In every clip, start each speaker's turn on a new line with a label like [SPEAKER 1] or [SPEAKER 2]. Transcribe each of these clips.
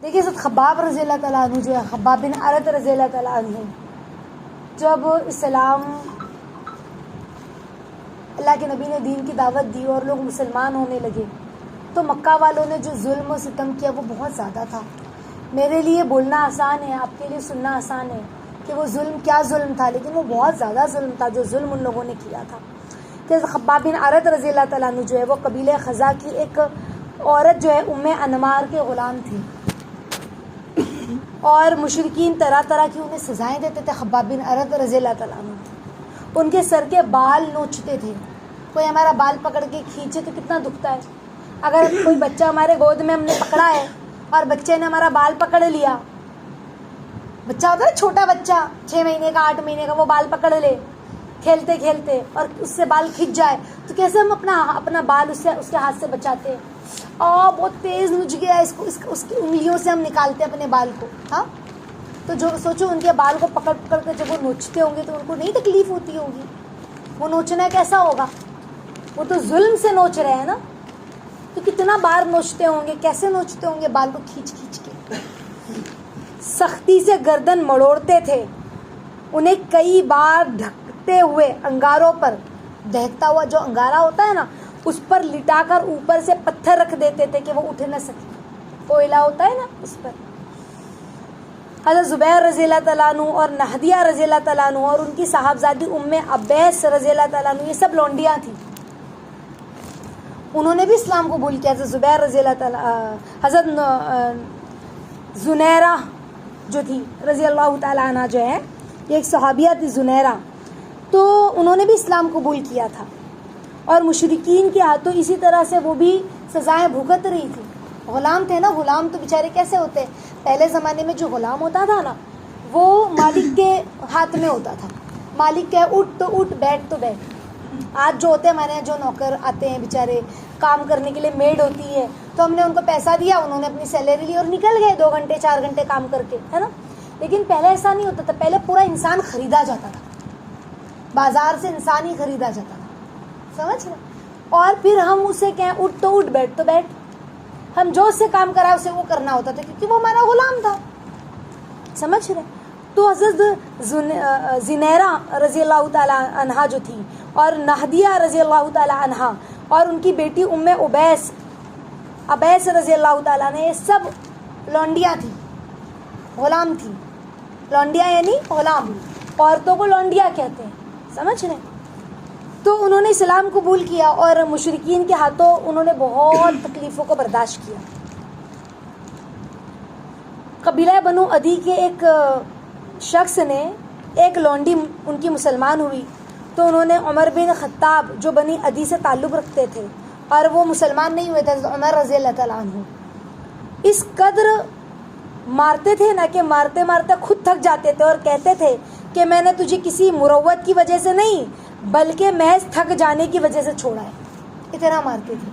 [SPEAKER 1] دیکھیے حضرت خباب رضی اللہ تعالیٰ عنہ جو ہے، خباب بن ارت رضی اللہ تعالیٰ عنہ، جب اسلام اللہ کے نبی نے دین کی دعوت دی اور لوگ مسلمان ہونے لگے تو مکہ والوں نے جو ظلم و ستم کیا وہ بہت زیادہ تھا. میرے لیے بولنا آسان ہے، آپ کے لیے سننا آسان ہے کہ وہ ظلم کیا ظلم تھا، لیکن وہ بہت زیادہ ظلم تھا جو ظلم ان لوگوں نے کیا تھا. کہ خباب بن ارت رضی اللہ تعالیٰ عنہ جو ہے وہ قبیلہ خزا کی ایک عورت جو ہے ام انمار کے غلام تھی، اور مشرکین طرح طرح کی انہیں سزائیں دیتے تھے. خباب بن ارت رضی اللہ تعالیٰ عنہ ان کے سر کے بال نوچتے تھے. کوئی ہمارا بال پکڑ کے کھینچے تو کتنا دکھتا ہے. اگر کوئی بچہ ہمارے گود میں ہم نے پکڑا ہے اور بچے نے ہمارا بال پکڑ لیا، بچہ ہوتا ہے چھوٹا بچہ 6 مہینے کا 8 مہینے کا، وہ بال پکڑ لے کھیلتے کھیلتے اور اس سے بال کھنچ جائے تو کیسے ہم اپنا بال اس کے ہاتھ سے بچاتے ہیں. بہت تیز نچ گیا اس کی انگلیوں سے ہم نکالتے اپنے بال کو. ہاں تو جو سوچو ان کے بال کو پکڑ پکڑ کر جب وہ نوچتے ہوں گے تو ان کو نہیں تکلیف ہوتی ہوگی. وہ نوچنا کیسا ہوگا، وہ تو ظلم سے نوچ رہے ہیں نا، تو کتنا بار نوچتے ہوں گے، کیسے نوچتے ہوں گے بال کو کھینچ کھینچ کے. سختی سے گردن مڑوڑتے تھے، انہیں کئی بار ڈھکتے ہوئے انگاروں پر، دہتا ہوا جو انگارہ ہوتا ہے نا اس پر لٹا کر اوپر سے پتھر رکھ دیتے تھے کہ وہ اٹھ نہ سکے. کوئلہ ہوتا ہے نا اس پر. حضرت زبیر رضی اللہ تعالیٰ عنہ اور نہدیہ رضی اللہ تعالیٰ عنہ اور ان کی صاحبزادی ام عبیس رضی اللہ تعالیٰ عنہ، یہ سب لونڈیاں تھیں. انہوں نے بھی اسلام قبول کیا. حضرت زبیر رضی اللہ تعالیٰ، حضرت زنیرہ جو تھی رضی اللہ تعالیٰ عنہ جو ہے، یہ ایک صحابیہ تھی زنیرہ، تو انہوں نے بھی اسلام قبول کیا تھا اور مشرکین کے ہاتھوں اسی طرح سے وہ بھی سزائیں بھگت رہی تھی. غلام تھے نا، غلام تو بیچارے کیسے ہوتے. پہلے زمانے میں جو غلام ہوتا تھا نا وہ مالک کے ہاتھ میں ہوتا تھا. مالک کہ اٹھ تو اٹھ، بیٹھ تو بیٹھ. آج جو ہوتے ہیں ہمارے یہاں جو نوکر آتے ہیں بیچارے کام کرنے کے لیے، میڈ ہوتی ہے تو ہم نے ان کو پیسہ دیا، انہوں نے اپنی سیلری لی اور نکل گئے 2 گھنٹے 4 گھنٹے کام کر کے، ہے نا. لیکن پہلے ایسا نہیں ہوتا تھا. پہلے پورا انسان خریدا جاتا تھا، بازار سے انسان ہی خریدا جاتا تھا. سمجھ رہے؟ اور پھر ہم اسے کہیں اٹھ تو اٹھ، بیٹھ تو بیٹھ. ہم جو اس سے کام کرا اسے وہ کرنا ہوتا تھا کیونکہ وہ ہمارا غلام تھا. سمجھ رہے؟ تو حضرت زنیرہ رضی اللہ تعالیٰ عنہا جو تھی اور نہدیہ رضی اللہ تعالیٰ عنہا اور ان کی بیٹی ام عبیس رضی اللہ تعالیٰ نے، یہ سب لونڈیاں تھیں، غلام تھی. لونڈیا یعنی غلام، عورتوں کو لونڈیا کہتے ہیں. سمجھ رہے؟ تو انہوں نے اسلام قبول کیا اور مشرکین کے ہاتھوں انہوں نے بہت تکلیفوں کو برداشت کیا. قبیلہ بنو عدی کے ایک شخص نے، ایک لونڈی ان کی مسلمان ہوئی تو انہوں نے عمر بن خطاب جو بنی عدی سے تعلق رکھتے تھے اور وہ مسلمان نہیں ہوئے تھے، عمر رضی اللہ تعالیٰ عنہ، اس قدر مارتے تھے نا کہ مارتے مارتے خود تھک جاتے تھے اور کہتے تھے کہ میں نے تجھے کسی مروت کی وجہ سے نہیں بلکہ محض تھک جانے کی وجہ سے چھوڑا ہے. اتنا مارتے تھے.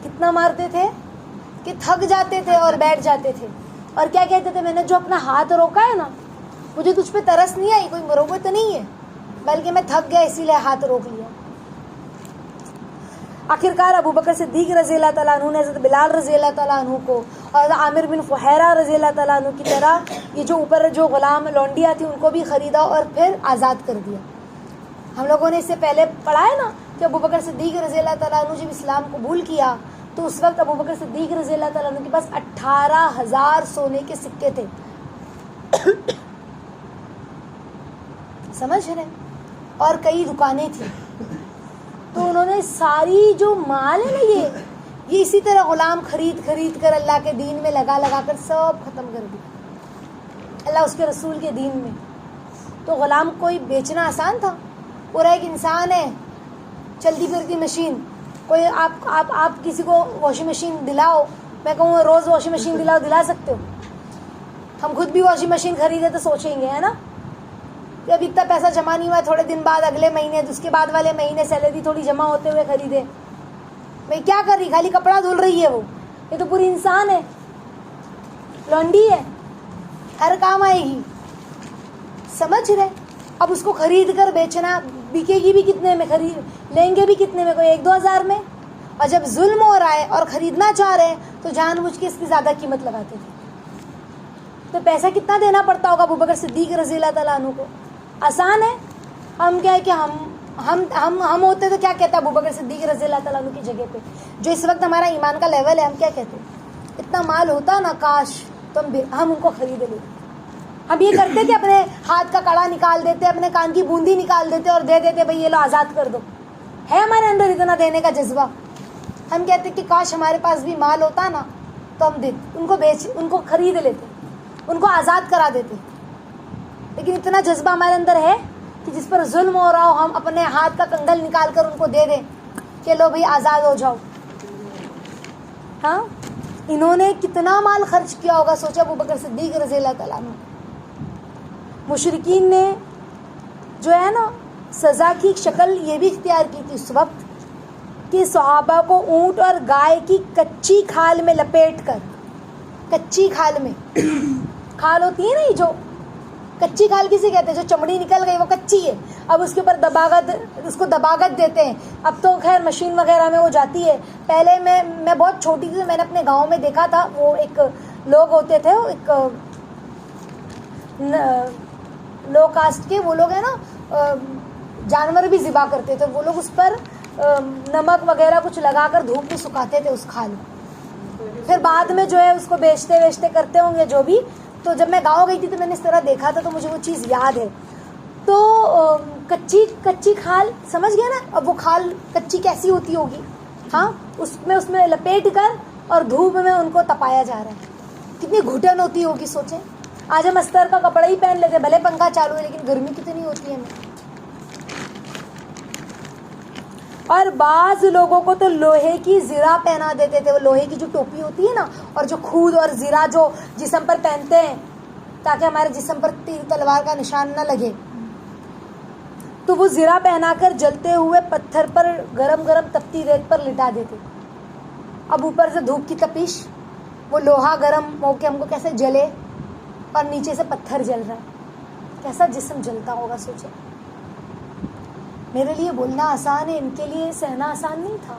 [SPEAKER 1] کتنا مارتے تھے کہ تھک جاتے تھے اور بیٹھ جاتے تھے. اور کیا کہتے تھے؟ میں نے جو اپنا ہاتھ روکا ہے نا، مجھے تجھ پہ ترس نہیں آئی، کوئی مروت نہیں ہے، بلکہ میں تھک گیا اسی لیے ہاتھ روک لیا. آخرکار ابو بکر صدیق رضی اللہ تعالیٰ عنہ نے حضرت بلال رضی اللہ تعالیٰ عنہ کو اور عامر بن فہیرہ رضی اللہ تعالیٰ عنہ کی طرح یہ جو اوپر جو غلام لونڈیاں تھیں ان کو بھی خریدا اور پھر آزاد کر دیا. ہم لوگوں نے اس سے پہلے پڑھا ہے نا کہ ابو بکر صدیق رضی اللہ تعالیٰ عنہ جب اسلام قبول کیا تو اس وقت ابو بکر صدیق رضی اللہ تعالیٰ عنہ کے پاس 18,000 سونے کے سکے تھے. سمجھ رہے؟ اور کئی دکانیں تھیں. تو انہوں نے ساری جو مال ہے نا یہ اسی طرح غلام خرید کر اللہ کے دین میں لگا کر سب ختم کر دیا، اللہ اس کے رسول کے دین میں. تو غلام کوئی بیچنا آسان تھا؟ پورا ایک انسان ہے، چلتی پھرتی مشین. کوئی آپ کسی کو واشنگ مشین دلاؤ، میں کہوں روز واشنگ مشین دلاؤ، دلا سکتے ہو؟ ہم خود بھی واشنگ مشین خریدے تو سوچیں گے، ہے نا، کہ اب اتنا پیسہ جمع نہیں ہوا، تھوڑے دن بعد اگلے مہینے اس کے بعد والے مہینے سیلری تھوڑی جمع ہوتے ہوئے خریدے. بھائی کیا کر رہی؟ خالی کپڑا دھل رہی ہے. وہ یہ تو پوری انسان ہے، لونڈی ہے، ہر کام آئے گی. سمجھ رہے؟ اب اس کو خرید کر بکے گی بھی کتنے میں, خرید لیں گے بھی کتنے میں, کوئی 1-2 ہزار میں. اور جب ظلم ہو رہا ہے اور خریدنا چاہ رہے ہیں تو جان بوجھ کے اس کی زیادہ قیمت لگاتے تھے. تو پیسہ کتنا دینا پڑتا ہوگا ابوبکر صدیق رضی اللہ تعالیٰ عنہ کو؟ آسان ہے. ہم کیا ہے کہ ہم ہوتے تو کیا کہتا ابوبکر صدیق رضی اللہ تعالیٰ عنہ کی جگہ پہ, جو اس وقت ہمارا ایمان کا لیول ہے, ہم کیا کہتے ہیں, اتنا مال ہوتا نا کاش ہم ان کو خرید لیتے. ہم یہ کرتے کہ اپنے ہاتھ کا کڑا نکال دیتے, اپنے کان کی بوندی نکال دیتے اور دے دیتے, بھائی یہ لو آزاد کر دو. ہے ہمارے اندر اتنا دینے کا جذبہ. ہم کہتے کہ کاش ہمارے پاس بھی مال ہوتا نا تو ہم ان کو ان کو خرید لیتے, ان کو آزاد کرا دیتے. لیکن اتنا جذبہ ہمارے اندر ہے کہ جس پر ظلم ہو رہا ہو ہم اپنے ہاتھ کا کنگل نکال کر ان کو دے دیں کہ لو بھائی آزاد ہو جاؤ. ہاں, انہوں نے کتنا مال خرچ کیا ہوگا, سوچا ابوبکر صدیق رضی اللہ تعالیٰ عنہ. مشرکین نے جو ہے نا سزا کی ایک شکل یہ بھی اختیار کی تھی اس وقت کہ صحابہ کو اونٹ اور گائے کی کچی کھال میں لپیٹ کر, کچی کھال میں, کھال ہوتی ہے نا یہ جو کچی کھال کسے کہتے ہیں, جو چمڑی نکل گئی وہ کچی ہے, اب اس کے اوپر اس کو دباغت دیتے ہیں. اب تو خیر مشین وغیرہ میں وہ جاتی ہے. پہلے میں بہت چھوٹی تھی, میں نے اپنے گاؤں میں دیکھا تھا, وہ ایک لوگ ہوتے تھے, ایک لو کاسٹ کے وہ لوگ ہیں نا, جانور بھی ذبح کرتے تھے. وہ لوگ اس پر نمک وغیرہ کچھ لگا کر دھوپ میں سکھاتے تھے اس کھال میں, پھر بعد میں جو ہے اس کو بیچتے کرتے ہوں گے جو بھی. تو جب میں گاؤں گئی تھی تو میں نے اس طرح دیکھا تھا, تو مجھے وہ چیز یاد ہے. تو کچی کھال سمجھ گیا نا, اب وہ کھال کچی کیسی ہوتی ہوگی, ہاں, اس میں لپیٹ کر اور دھوپ میں ان کو تپایا جا رہا ہے. کتنی گھٹن ہوتی ہوگی سوچیں. آج ہم استر کا کپڑا ہی پہن لیتے, بھلے پنکھا چالو ہے لیکن گرمی کتنی ہوتی ہے ہمیں. اور بعض لوگوں کو تو لوہے کی زرہ پہنا دیتے تھے, وہ لوہے کی جو ٹوپی ہوتی ہے نا, اور جو خود اور زرہ جو جسم پر پہنتے ہیں تاکہ ہمارے جسم پر تیر تلوار کا نشان نہ لگے, تو وہ زرہ پہنا کر جلتے ہوئے پتھر پر گرم تپتی ریت پر لٹا دیتے. اب اوپر سے دھوپ کی تپش, وہ لوہا گرم ہو کے ہم کو کیسے جلے, اور نیچے سے پتھر جل رہا ہے, کیسا جسم جلتا ہوگا سوچے. میرے لیے بولنا آسان ہے, ان کے لیے سہنا آسان نہیں تھا,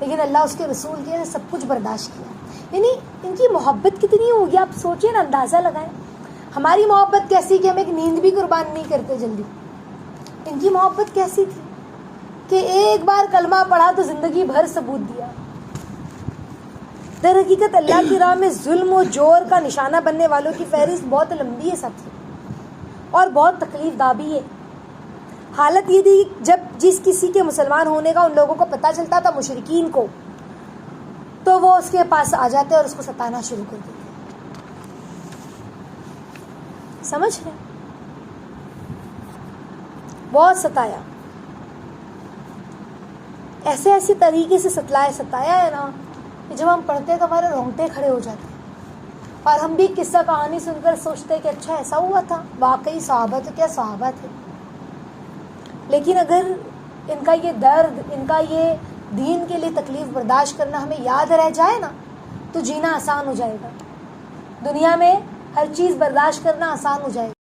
[SPEAKER 1] لیکن اللہ اس کے رسول کے سب کچھ برداشت کیا. یعنی ان کی محبت کتنی ہوگی آپ سوچیں نا, اندازہ لگائیں. ہماری محبت کیسی کہ ہم ایک نیند بھی قربان نہیں کرتے جلدی. ان کی محبت کیسی تھی کہ ایک بار کلمہ پڑھا تو زندگی بھر ثبوت دیا. در حقیقت اللہ کی راہ میں ظلم و جور کا نشانہ بننے والوں کی فہرست بہت لمبی ہے ساتھی, اور بہت تکلیف دہ بھی ہے. حالت یہ تھی جب جس کسی کے مسلمان ہونے کا ان لوگوں کو پتہ چلتا تھا, مشرکین کو, تو وہ اس کے پاس آ جاتے اور اس کو ستانا شروع کر دیتے. سمجھ رہے, بہت ستایا, ایسے طریقے سے ستایا ہے نا کہ جب ہم پڑھتے تو ہمارے رونگٹے کھڑے ہو جاتے, اور ہم بھی قصہ کہانی سن کر سوچتے کہ اچھا ایسا ہوا تھا, واقعی صحابہ تو کیا صحابہ تھے. لیکن اگر ان کا یہ درد, ان کا یہ دین کے لیے تکلیف برداشت کرنا ہمیں یاد رہ جائے نا, تو جینا آسان ہو جائے گا. دنیا میں ہر چیز برداشت کرنا آسان ہو جائے گا.